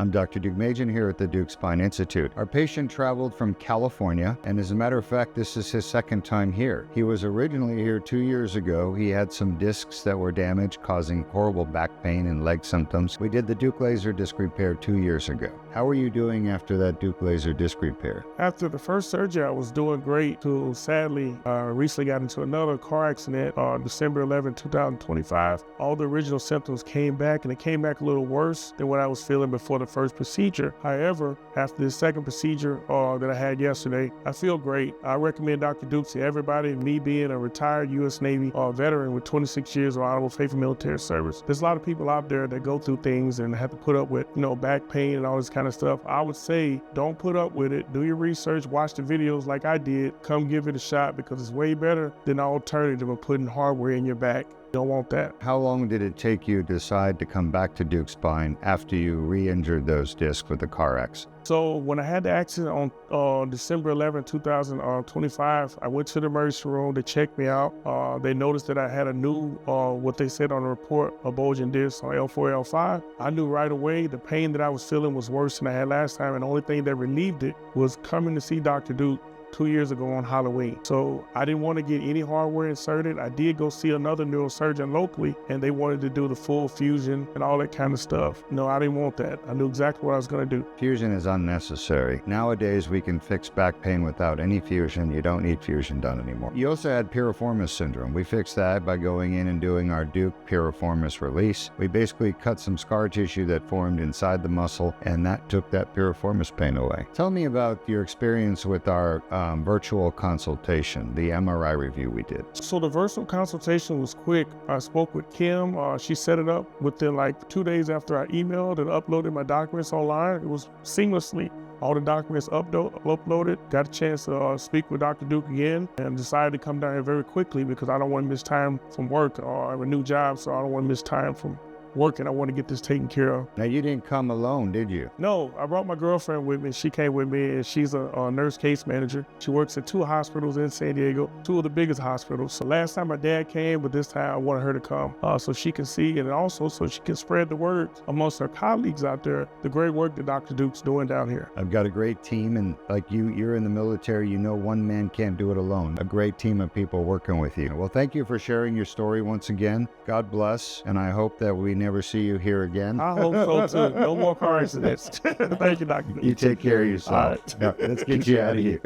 I'm Dr. Deukmedjian here at the Deuk Spine Institute. Our patient traveled from California, and as a matter of fact, this is his second time here. He was originally here 2 years ago. He had some discs that were damaged, causing horrible back pain and leg symptoms. We did the Deuk Laser Disc Repair 2 years ago. How are you doing after that Deuk Laser Disc Repair? After the first surgery, I was doing great till sadly, recently got into another car accident on December 11, 2025. All the original symptoms came back, and it came back a little worse than what I was feeling before the first procedure. However, after the second procedure that I had yesterday, I feel great. I recommend Dr. Deuk to everybody, me being a retired U.S. Navy veteran with 26 years of honorable faithful military service. There's a lot of people out there that go through things and have to put up with, back pain and all this kind of stuff. I would say don't put up with it. Do your research, watch the videos like I did. Come give it a shot because it's way better than the alternative of putting hardware in your back. Don't want that. How long did it take you to decide to come back to Deuk Spine after you re-injured those discs with the car accident? So when I had the accident on December 11, 2025, I went to the emergency room. They checked me out. They noticed that I had a new, what they said on the report, a bulging disc on L4, L5. I knew right away the pain that I was feeling was worse than I had last time, and the only thing that relieved it was coming to see Dr. Deuk 2 years ago on Halloween. So I didn't want to get any hardware inserted. I did go see another neurosurgeon locally, and they wanted to do the full fusion and all that kind of stuff. No, I didn't want that. I knew exactly what I was going to do. Fusion is unnecessary. Nowadays, we can fix back pain without any fusion. You don't need fusion done anymore. You also had piriformis syndrome. We fixed that by going in and doing our Deuk Piriformis Release. We basically cut some scar tissue that formed inside the muscle, and that took that piriformis pain away. Tell me about your experience with our virtual consultation, the MRI review we did. So the virtual consultation was quick. I spoke with Kim. She set it up within like 2 days after I emailed and uploaded my documents online. It was seamlessly. All the documents uploaded. Got a chance to speak with Dr. Deuk again, and decided to come down here very quickly because I don't want to miss time from work. I have a new job, so I don't want to miss time from working. I want to get this taken care of. Now, you didn't come alone, did you? No, I brought my girlfriend with me. She came with me, and she's a nurse case manager. She works at 2 hospitals in San Diego, 2 of the biggest hospitals. So last time my dad came, but this time I wanted her to come so she can see, and also so she can spread the word amongst her colleagues out there, the great work that Dr. Deuk's doing down here. I've got a great team, and like you're in the military, one man can't do it alone. A great team of people working with you. Well, thank you for sharing your story once again. God bless, and I hope that we never see you here again. I hope so too. No more car accidents. Thank you, Dr. Deuk. You take care of yourself. All right. Now, let's get you out of here.